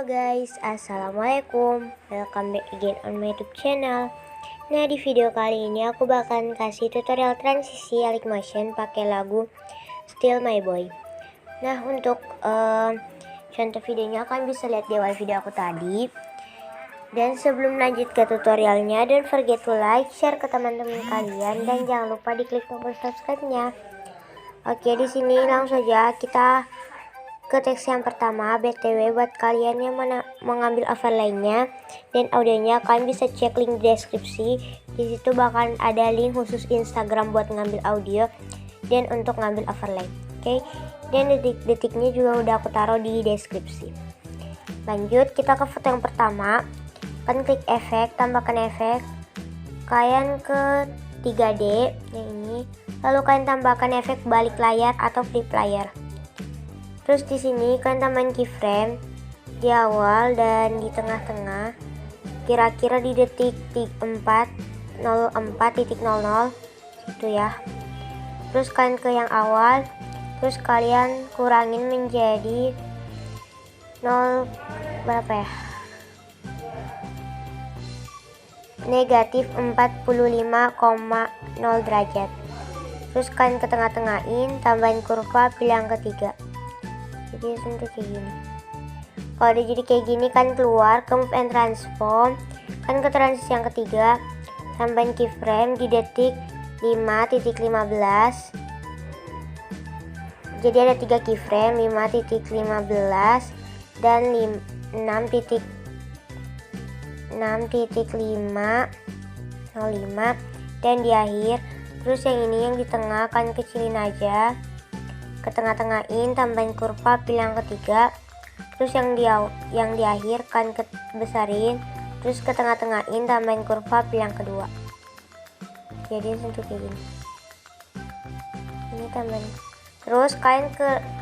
guys, assalamualaikum, welcome back again on my YouTube channel. Nah, di video kali ini aku bakalan kasih tutorial transisi Alik Motion pakai lagu Still My Boy. Nah, untuk contoh videonya kalian bisa lihat di awal video aku tadi. Dan sebelum lanjut ke tutorialnya, don't forget to like, share ke teman-teman kalian, dan jangan lupa diklik tombol subscribe-nya. Oke, di sini langsung saja kita ke teks yang pertama. BTW buat kalian yang mengambil overlay-nya dan audionya, kalian bisa cek link di deskripsi. Di situ bakal ada link khusus Instagram buat ngambil audio dan untuk ngambil overlay. Oke, dan detik-detiknya juga udah aku taruh di deskripsi. Lanjut kita ke foto yang pertama. Kalian klik efek, tambahkan efek. Kalian ke 3D yang ini. Lalu kalian tambahkan efek balik layar atau flip layar. Terus di sini kalian tambahin keyframe di awal dan di tengah-tengah, kira-kira di detik 4:04.00 gitu ya. Terus kalian ke yang awal, terus kalian kurangin menjadi 0 berapa ya? Negatif 45,0 derajat. Terus kalian ke tengah-tengahin, tambahin kurva, pilih yang ketiga. Jadi sentuh kayak gini. Kalau udah jadi kayak gini kan keluar ke move and transform, kan ke transisi yang ketiga, tambahin keyframe di detik 5.15. Jadi ada 3 keyframe, 5.15 dan 6.505 dan di akhir. Terus yang ini yang di tengah kan kecilin aja, ke tengah-tengahin, tambahin kurva, pilih yang ketiga. Terus yang di akhir kan besarin, terus ke tengah-tengahin, tambahin kurva, pilih yang kedua. Jadi sentuh kayak gini. Ini tambahin. Terus kalian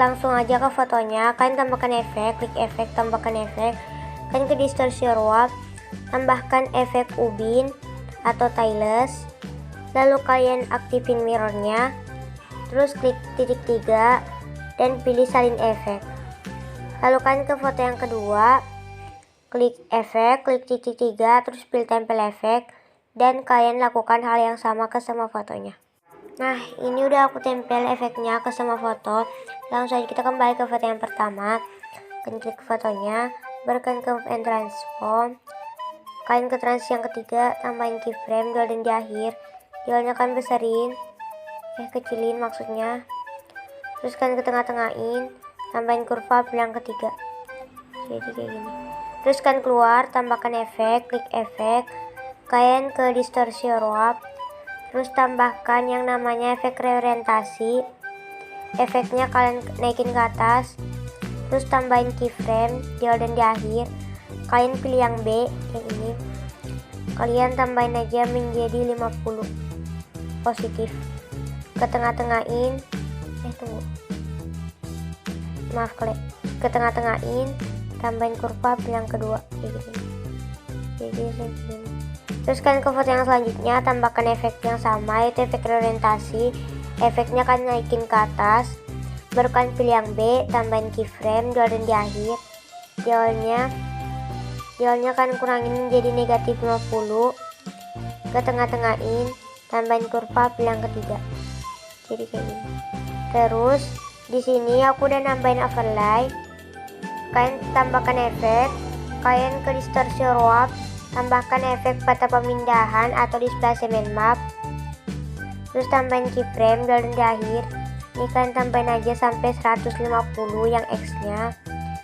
langsung aja ke fotonya, kalian tambahkan efek, klik efek, tambahkan efek. Kalian ke distortion warp, tambahkan efek ubin atau tailless. Lalu kalian aktifin mirrornya. Terus klik titik 3 dan pilih salin efek. Lalu kalian ke foto yang kedua, klik efek, klik titik 3, terus pilih tempel efek, dan kalian lakukan hal yang sama ke semua fotonya. Nah, ini udah aku tempel efeknya ke semua foto. Langsung saja kita kembali ke foto yang pertama. Kalian klik fotonya, baru kalian ke move and transform. Kalian ke transisi yang ketiga, tambahin keyframe di awal dan di akhir. Di awalnya kalian besarin, kecilin maksudnya. Terus kalian ke tengah-tengahin, tambahin kurva, pilih yang ketiga. Jadi kayak gini. Terus kalian keluar, tambahkan efek, klik efek. Kalian ke distortion warp, terus tambahkan yang namanya efek reorientasi. Efeknya kalian naikin ke atas. Terus tambahin keyframe di awal dan di akhir. Kalian pilih yang B yang ini. Kalian tambahin aja menjadi 50 positif. Ke tengah-tengahin, ke tengah-tengahin, tambahin kurva, pilih yang kedua kayak gini. Jadi segini. Terus kalian ke foto yang selanjutnya, tambahkan efek yang sama, yaitu efek reorientasi. Efeknya kalian naikin ke atas, baru kalian pilih yang B, tambahin keyframe di awal dan di akhir. Di awalnya kalian kurangin menjadi negatif 50. Ke tengah-tengahin, tambahin kurva, pilih yang ketiga. Jadi kayak gini. Terus di sini aku udah nambahin overlay. Kalian tambahkan efek, kalian ke distortion warp, tambahkan efek peta pemindahan atau displacement map. Terus tambahin keyframe dan di akhir. Ini kalian tambahin aja sampai 150 yang X nya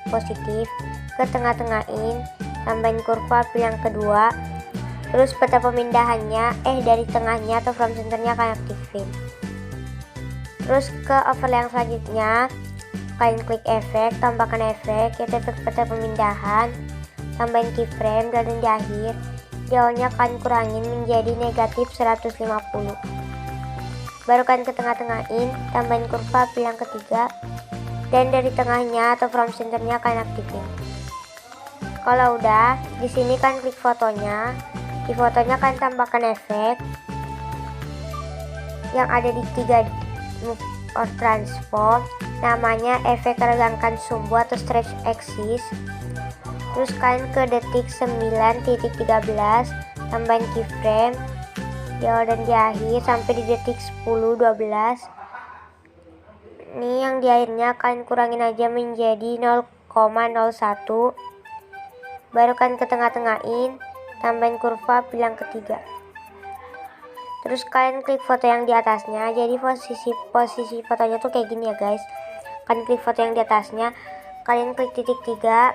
positif. Ke tengah-tengahin, tambahin kurva, pilih yang kedua. Terus peta pemindahannya dari tengahnya atau from centernya kalian aktifin. Terus ke overlay yang selanjutnya, kalian klik efek, tambahkan efek, yaitu efek peta pemindahan, tambahin keyframe dan di akhir. Di awalnya kalian kurangin menjadi negatif 150. Baru kalian ke tengah-tengahin, tambahin kurva, pilih yang ketiga, dan dari tengahnya atau from centernya kalian aktifin. Kalau udah, di sini kalian klik fotonya. Di fotonya kalian tambahkan efek yang ada di 3 move or transform, namanya efek regangkan sumbu atau stretch axis. Terus kalian ke detik 9.13, tambahin keyframe di awal dan di akhir sampai di detik 10.12. Ini yang di akhirnya kalian kurangin aja menjadi 0,01. Baru kalian ke tengah-tengahin, tambahin kurva, pilih yang ketiga. Terus kalian klik foto yang di atasnya. Jadi posisi fotonya tuh kayak gini ya guys. Kalian klik foto yang di atasnya, kalian klik titik 3,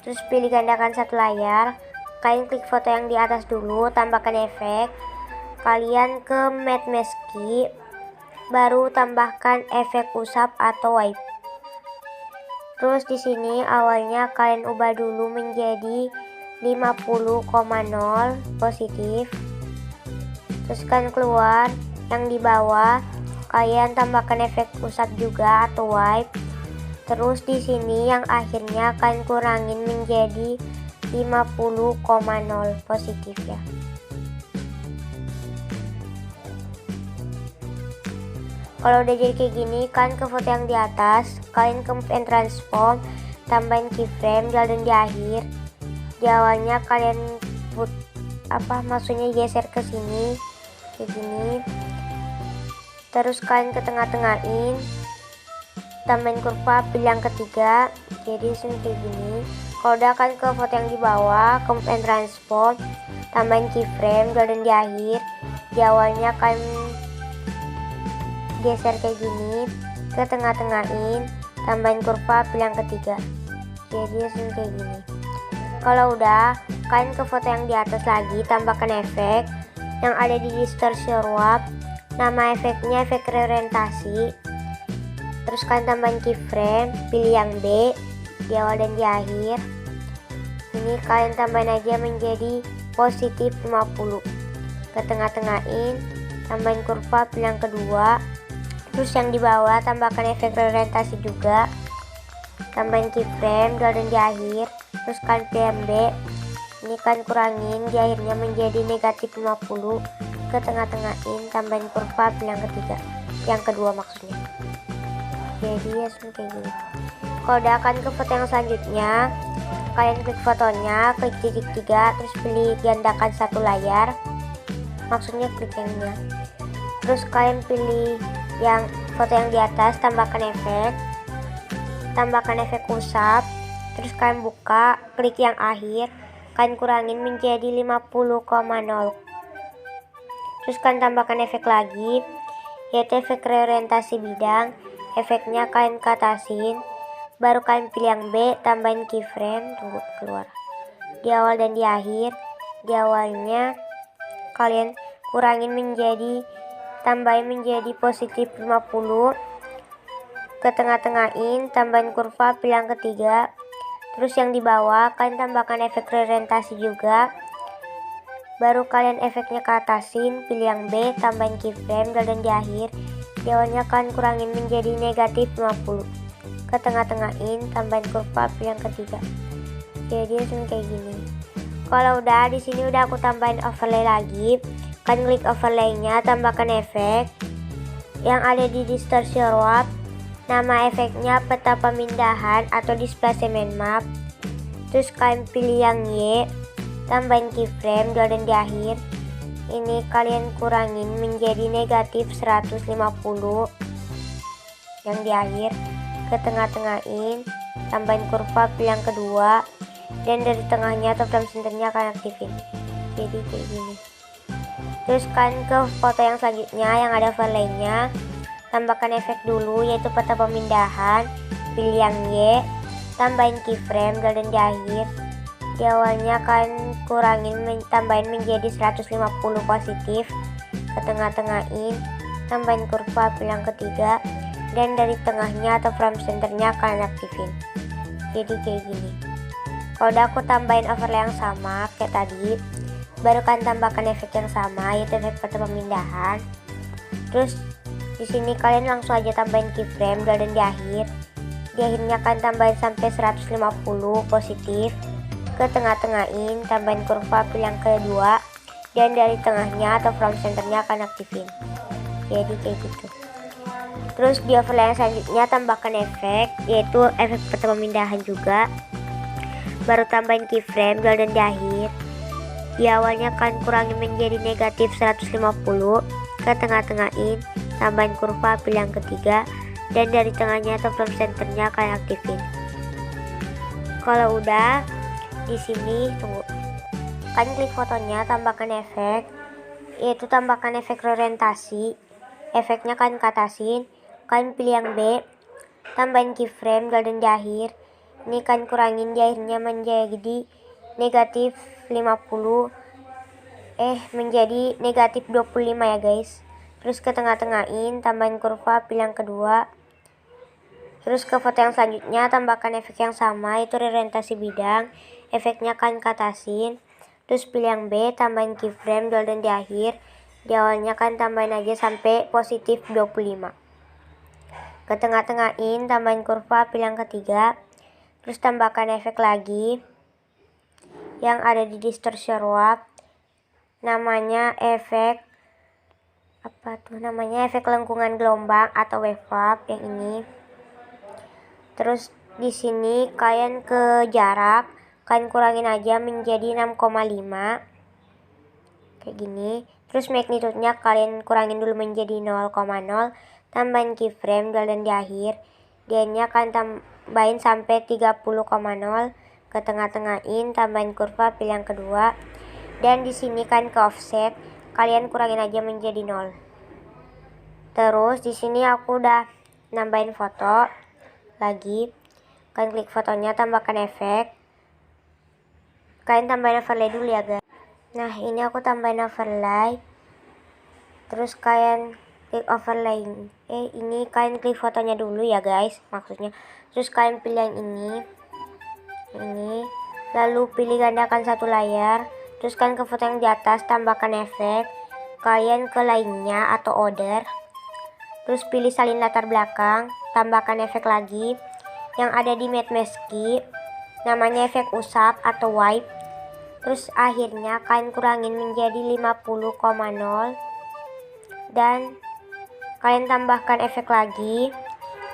terus pilih gandakan satu layar. Kalian klik foto yang di atas dulu, tambahkan efek. Kalian ke matte maski, baru tambahkan efek usap atau wipe. Terus di sini awalnya kalian ubah dulu menjadi 50,0 positif. Terus kalian keluar, yang di bawah kalian tambahkan efek usap juga atau wipe. Terus di sini yang akhirnya kalian kurangin menjadi 50,0 positif ya. Kalau udah jadi kayak gini, kalian ke foto yang di atas, kalian ke move and transform, tambahin keyframe di awal dan di akhir. Di awalnya kalian maksudnya geser ke sini kayak gini. Terus kalian ke tengah-tengahin, tambahin kurva, pilih yang ketiga. Jadi sini kayak gini. Kalau udah kalian ke foto yang di bawah, ke move and transform, tambahin keyframe di awal dan di akhir. Di awalnya kalian geser kayak gini, ke tengah-tengahin, tambahin kurva, pilih yang ketiga. Jadi langsung kayak gini. Kalau udah, kalian ke foto yang di atas lagi, tambahkan efek yang ada di distortion warp. Nama efeknya efek reorientasi. Terus kalian tambahin keyframe, pilih yang B di awal dan di akhir. Ini kalian tambahin aja menjadi positif 50. Ke tengah-tengahin, tambahin kurva, pilih yang kedua. Terus yang di bawah tambahkan efek reorientasi juga, tambahin keyframe di awal dan di akhir. Terus kalian pilih yang B, ini kalian kurangin di akhirnya menjadi negatif 50. Ke tengah-tengahin, tambahin kurva, pilih yang ketiga, yang kedua maksudnya. Jadi langsung kayak gini. Kalau udah akan ke foto yang selanjutnya, kalian klik fotonya, klik titik 3, terus pilih gandakan satu layar, maksudnya klik yang ini. Terus kalian pilih yang foto yang di atas, tambahkan efek usap. Terus kalian buka, klik yang akhir, kalian kurangin menjadi 50,0. Terus kalian tambahkan efek lagi, yaitu efek reorientasi bidang. Efeknya kalian ke atasin, baru kalian pilih yang B, tambahin keyframe, tunggu keluar di awal dan di akhir. Di awalnya kalian kurangin menjadi, tambahin menjadi positif 50. Ke tengah-tengahin, tambahin kurva, pilih yang ketiga. Terus yang di bawah kalian tambahkan efek reorientasi juga, baru kalian efeknya ke atasin, pilih yang B, tambahin keyframe dan di akhir. Di awalnya kalian kurangin menjadi negatif 50. Ke tengah-tengahin, tambahin kurva, pilih yang ketiga. Jadi langsung kayak gini. Kalau udah, di sini udah aku tambahin overlay lagi. Kalian klik overlaynya, tambahkan efek yang ada di distortion warp. Nama efeknya peta pemindahan atau displacement map. Terus kalian pilih yang Y, tambahin keyframe di awal dan di akhir. Ini kalian kurangin menjadi negatif 150 yang di akhir. Ke tengah-tengahin, tambahin kurva, pilih yang kedua, dan dari tengahnya atau frame centernya kalian aktifin. Jadi kayak gini. Terus kalian ke foto yang selanjutnya yang ada overlaynya, tambahkan efek dulu yaitu peta pemindahan, pilih yang Y, tambahin keyframe dan di akhir. Di awalnya kalian kurangin, tambahin menjadi 150 positif. Ke tengah-tengahin, tambahin kurva, pilih yang ketiga, dan dari tengahnya atau frame centernya kalian aktifin. Jadi kayak gini. Kalau udah aku tambahin overlay yang sama kayak tadi, baru kalian tambahkan efek yang sama yaitu efek peta pemindahan. Terus di sini kalian langsung aja tambahin keyframe dan di akhir. Di akhirnya kalian tambahin sampai 150 positif. Ke tengah-tengahin, tambahin kurva, pilih yang kedua, dan dari tengahnya atau frame centernya akan aktifin. Jadi kayak gitu. Terus di overlay yang selanjutnya tambahkan efek yaitu efek peta pemindahan juga. baru tambahin keyframe dan di akhir. Di awalnya kalian kurangin menjadi negatif 150, ke tengah-tengahin, tambahin kurva, pilih yang ketiga, dan dari tengahnya atau from centernya kalian aktifin. Kalau udah, di sini tunggu. Kalian klik fotonya, tambahkan efek, yaitu tambahkan efek reorientasi. Efeknya kalian katasin, kalian pilih yang B, tambahin keyframe dan di akhir. Ini kalian kurangin di akhirnya menjadi negatif 50, menjadi negatif 25 ya guys. Terus ke tengah-tengahin, tambahin kurva, pilih yang kedua. Terus ke foto yang selanjutnya, tambahkan efek yang sama, yaitu reorientasi bidang. Efeknya kalian katasin. Terus pilih yang B, tambahin keyframe dan di akhir. Di awalnya kalian tambahin aja sampai positif 25. Ke tengah-tengahin, tambahin kurva, pilih yang ketiga. Terus tambahkan efek lagi yang ada di distortion warp. Namanya efek efek lengkungan gelombang atau wave warp yang ini. Terus di sini kalian ke jarak, kalian kurangin aja menjadi 6,5 kayak gini. Terus magnitude-nya kalian kurangin dulu menjadi 0,0, tambahin keyframe dan di akhir. Dia-nya kalian tambahin sampai 30,0, ke tengah-tengahin, tambahin kurva, pilih yang kedua. Dan di sini kalian ke offset, kalian kurangin aja menjadi 0. Terus di sini aku udah nambahin foto lagi. Kalian klik fotonya, tambahkan efek, kalian tambahin overlay dulu ya guys. Nah ini aku tambahin overlay. Terus kalian klik overlay, ini kalian klik fotonya dulu ya guys, maksudnya. Terus kalian pilih yang ini, lalu pilih gandakan satu layar. Terus kalian ke foto yang di atas, tambahkan efek, kalian ke lainnya atau order. Terus pilih salin latar belakang, tambahkan efek lagi yang ada di matte maski, namanya efek usap atau wipe. Terus akhirnya kalian kurangin menjadi 50,0 dan kalian tambahkan efek lagi.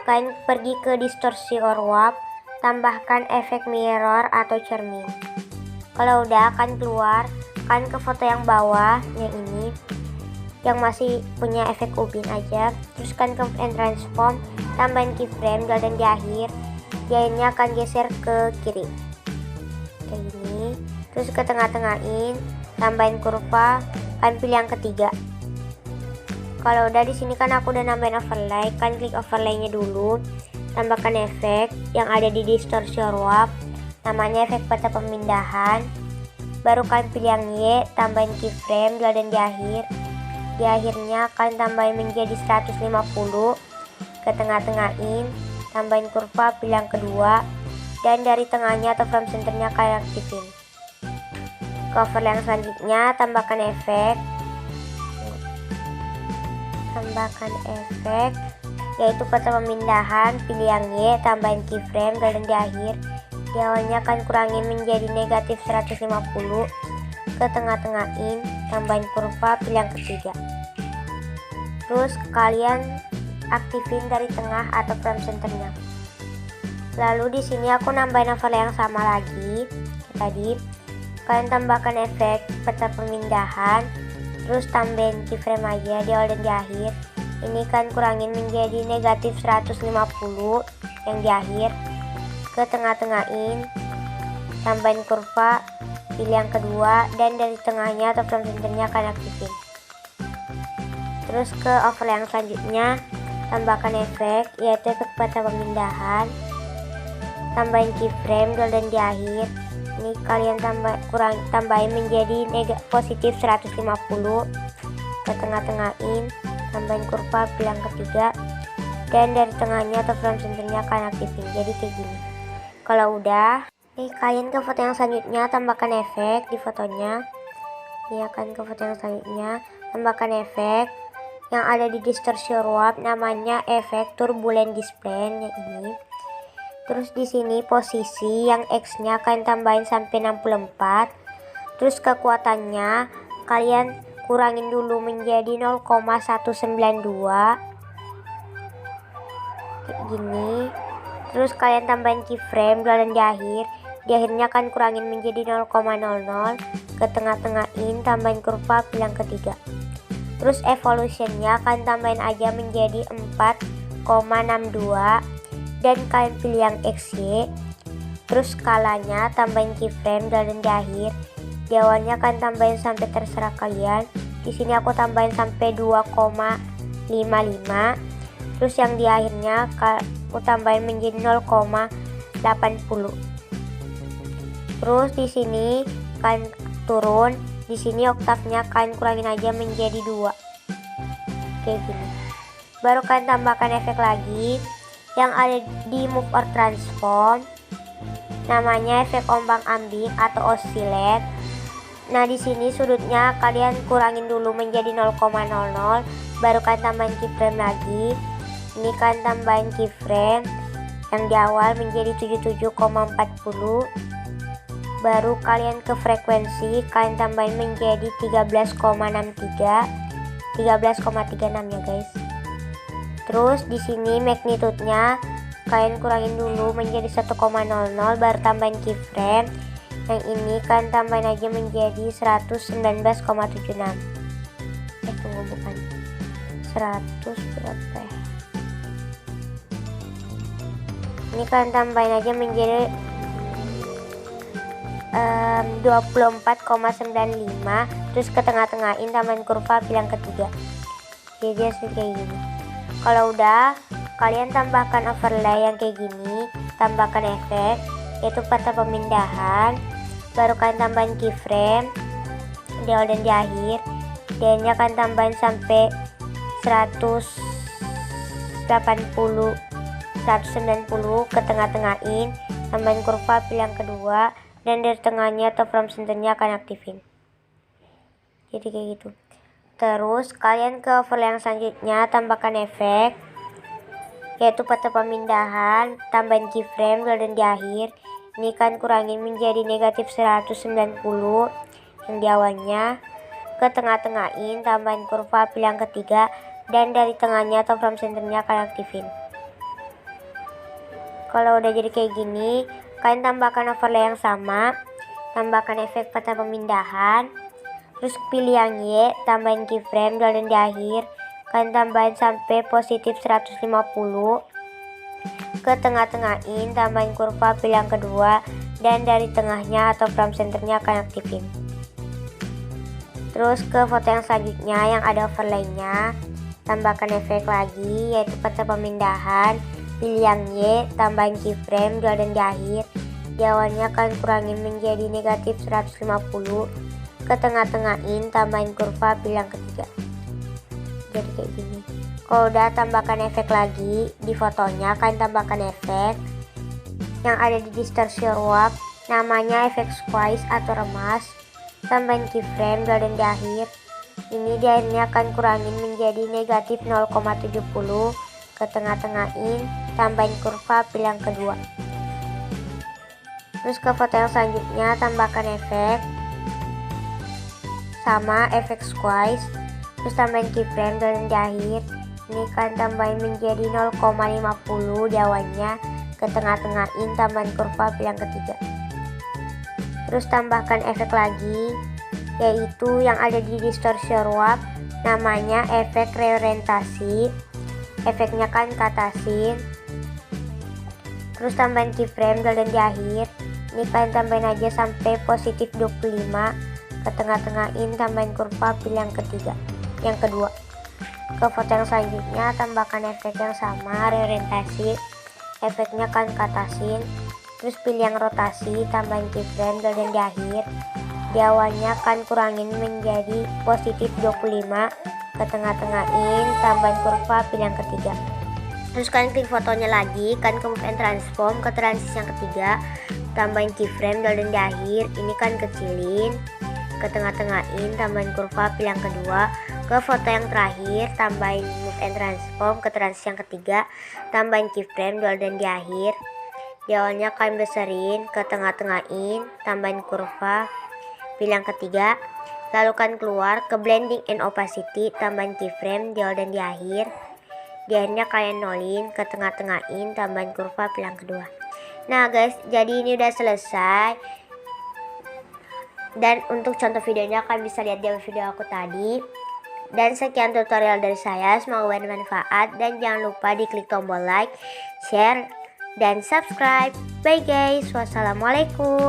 Kalian pergi ke distorsi or warp, tambahkan efek mirror atau cermin. Kalau udah kalian keluar, kalian ke foto yang bawah yang ini yang masih punya efek ubin aja. Terus kalian ke and transform, tambahin keyframe dan di akhir. Dia akan geser ke kiri kayak gini. Terus ke tengah-tengahin, tambahin kurva, kalian pilih yang ketiga. Kalau udah di sini kan aku udah nambahin overlay, kalian klik overlaynya dulu, tambahkan efek yang ada di distortion warp, namanya efek peta pemindahan. Baru kalian pilih yang Y, tambahin keyframe dan di akhir. Di akhirnya kalian tambahin menjadi 150, ke tengah-tengahin, tambahin kurva, pilih yang kedua, dan dari tengahnya atau from centernya kalian aktifin. Cover yang selanjutnya, tambahkan efek, yaitu peta pemindahan, pilih yang Y, tambahin keyframe dan di akhir. Di awalnya akan kurangin menjadi negatif 150, ke tengah-tengahin, tambahin kurva, pilih yang ketiga. Terus kalian aktifin dari tengah atau from centernya. Lalu di sini aku nambahin overlay yang sama lagi kayak tadi. Kalian tambahkan efek peta pemindahan, terus tambahin keyframe aja di awal dan di akhir. Ini kan kurangin menjadi negatif 150 yang di akhir. Ke tengah-tengahin, tambahin kurva, pilih yang kedua, dan dari tengahnya atau from centernya kalian aktifin. Terus ke overlay yang selanjutnya, tambahkan efek, yaitu efek peta pemindahan, tambahin keyframe dan di akhir. Ini kalian tambahin menjadi positif 150, ke tengah-tengahin, tambahin kurva, pilih yang ketiga, dan dari tengahnya atau from centernya kalian aktifin, jadi kayak gini. Kalau udah, kalian ke foto yang selanjutnya, tambahkan efek di fotonya. Ini akan ke foto yang selanjutnya, tambahkan efek yang ada di distortion warp, namanya efek turbulent display yang ini. Terus di sini posisi yang X-nya kalian tambahin sampai 64. Terus kekuatannya kalian kurangin dulu menjadi 0,192 kayak gini. Terus kalian tambahin keyframe dan di akhir. Di akhirnya kalian kurangin menjadi 0,00, ke tengah-tengahin, tambahin kurva, pilih yang ketiga. Terus evolutionnya kalian tambahin aja menjadi 4,62 dan kalian pilih yang XY. Terus skalanya tambahin keyframe dan di akhir. Di awalnya kalian tambahin sampai terserah kalian. Di sini aku tambahin sampai 2,55. Terus yang di akhirnya aku tambahin menjadi 0,80. Terus di sini kalian turun, di sini oktavnya kalian kurangin aja menjadi 2. Kayak gini. Baru kalian tambahkan efek lagi yang ada di move or transform. Namanya efek ombang-ambing atau oscillate. Nah, di sini sudutnya kalian kurangin dulu menjadi 0,00, baru kalian tambahin keyframe lagi. Ini kalian tambahin keyframe yang di awal menjadi 77,40. Baru kalian ke frekuensi, kalian tambahin menjadi 13,63, 13,36 ya guys. Terus di sini magnitude-nya kalian kurangin dulu menjadi 1,00, baru tambahin keyframe. Yang ini kalian tambahin aja menjadi 119,76. Tunggu, bukan 100 berapa ya? Ini kalian tambahin aja menjadi 24,95. Terus ke tengah-tengahin, tambahin kurva, pilih yang ketiga. Jadi hasil kayak gini. Kalau udah, kalian tambahkan overlay yang kayak gini, tambahkan efek yaitu patah pemindahan, baru kalian tambahin keyframe di awal dan di akhir. Dan-nya kalian tambahin sampai 180, 190, ke tengah-tengahin, tambahin kurva, pilih yang kedua, dan dari tengahnya atau from centernya akan aktifin. Jadi kayak gitu. Terus kalian ke overlay yang selanjutnya, tambahkan efek yaitu patah pemindahan, tambahin keyframe dan di akhir. Ini kan kurangin menjadi negatif 190 yang di awalnya, ke tengah-tengahin, tambahin kurva, pilih yang ketiga, dan dari tengahnya atau from centernya kalian aktifin. Kalau udah jadi kayak gini, kalian tambahkan overlay yang sama, tambahkan efek patah pemindahan, terus pilih yang Y, tambahin keyframe dan di akhir. Kalian tambahin sampai positif 150, ke tengah-tengahin, tambahin kurva, pilih yang kedua, dan dari tengahnya atau from centernya akan aktifin. Terus ke foto yang selanjutnya yang ada overlaynya, tambahkan efek lagi yaitu patah pemindahan, pilih yang Y, tambahin keyframe dan di akhir. Di awalnya kalian kurangin menjadi negatif 150, ke tengah-tengahin, tambahin kurva, pilih yang ketiga. Jadi kayak gini. Kalau udah, tambahkan efek lagi di fotonya, kalian tambahkan efek yang ada di distortion warp, namanya efek squeeze atau remas, tambahin keyframe dan di akhir. Ini di akhirnya akan kurangin menjadi negatif 0,70, ke tengah-tengahin, tambahin kurva, pilih yang kedua. Terus ke foto yang selanjutnya, tambahkan efek sama efek squeeze, terus tambahin keyframe dan di akhir. Ini kan tambahin menjadi 0,50 di awalnya, ke tengah-tengahin, tambahin kurva, pilih yang ketiga. Terus tambahkan efek lagi yaitu yang ada di distortion warp, namanya efek reorientasi. Efeknya kan katasin. Terus tambahin keyframe dan di akhir. Ini kalian tambahin aja sampai positif 25, ke tengah-tengahin, tambahin kurva, pilih yang ketiga, yang kedua. Ke foto yang selanjutnya, tambahkan efek yang sama, reorientasi. Efeknya kan katasin. Terus pilih yang rotasi, tambahin keyframe dan di akhir. Di awalnya kan kurangin menjadi positif 25, ke tengah-tengahin, tambahin kurva, pilih yang ketiga. Terus kalian klik fotonya lagi, kan ke move and transform, ke transisi yang ketiga, tambahin keyframe dan di akhir. Ini kan kecilin, ke tengah-tengahin, tambahin kurva, pilih yang kedua. Ke foto yang terakhir, tambahin move and transform, ke transisi yang ketiga, tambahin keyframe dan di akhir. Di awalnya kalian besarin, ke tengah-tengahin, tambahin kurva, pilih yang ketiga. Lalu kalian keluar ke blending and opacity, tambahin keyframe di awal dan di akhir. Di akhirnya kalian nolin, ke tengah-tengahin, tambahin kurva, pilih yang kedua. Nah guys, jadi ini udah selesai. Dan untuk contoh videonya kalian bisa lihat di video aku tadi. Dan sekian tutorial dari saya, semoga bermanfaat. Dan jangan lupa diklik tombol like, share, dan subscribe. Bye guys, wassalamualaikum.